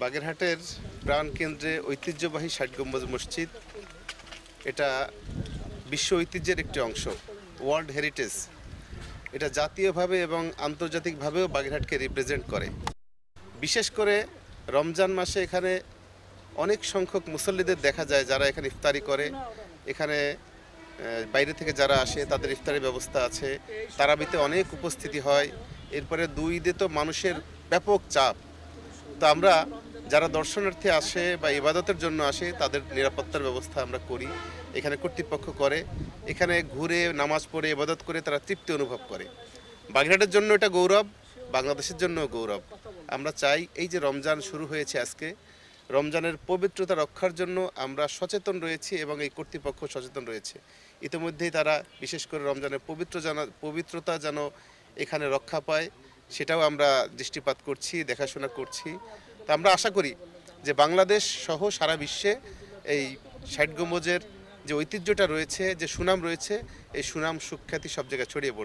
বাগেরহাটের প্রাণকেন্দ্রে ঐতিহ্যবাহী ৬০ গম্বুজ মসজিদ, এটা বিশ্ব ঐতিহ্যের একটি অংশ, ওয়ার্ল্ড হেরিটেজ। এটা জাতীয়ভাবে এবং আন্তর্জাতিকভাবেও বাগেরহাটকে রিপ্রেজেন্ট করে। বিশেষ করে রমজান মাসে এখানে অনেক সংখ্যক মুসল্লিদের দেখা যায় যারা এখানে ইফতারি করে। এখানে বাইরে থেকে যারা আসে তাদের ইফতারের ব্যবস্থা আছে। তারাবিতে অনেক উপস্থিতি হয়। এরপরে ২ ঈদে তো মানুষের ব্যাপক চাপ। তো আমরা যারা দর্শনার্থী আসে বা ইবাদতের জন্য আসে তাদের নিরাপত্তার ব্যবস্থা আমরা করি, এখানে কর্তৃপক্ষ করে। এখানে ঘুরে নামাজ পড়ে ইবাদত করে তারা তৃপ্তি অনুভব করে। বাগেরহাটের জন্য এটা গৌরব, বাংলাদেশের জন্য গৌরব। আমরা চাই এই যে রমজান শুরু হয়েছে আজকে, রমজানের পবিত্রতা রক্ষার জন্য আমরা সচেতন রয়েছি এবং এই কর্তৃপক্ষ সচেতন রয়েছে। ইতিমধ্যেই তারা বিশেষ করে রমজানের পবিত্রতা যেন এখানে রক্ষা পায় সেটাও আমরা দৃষ্টিপাত করছি, দেখাশোনা করছি। তা আমরা আশা করি যে বাংলাদেশ সহ সারা বিশ্বে এই ৬০ গম্বুজের যে ঐতিহ্যটা রয়েছে, যে সুনাম রয়েছে, এই সুনাম সুখ্যাতি সব জায়গায় ছড়িয়ে পড়বে।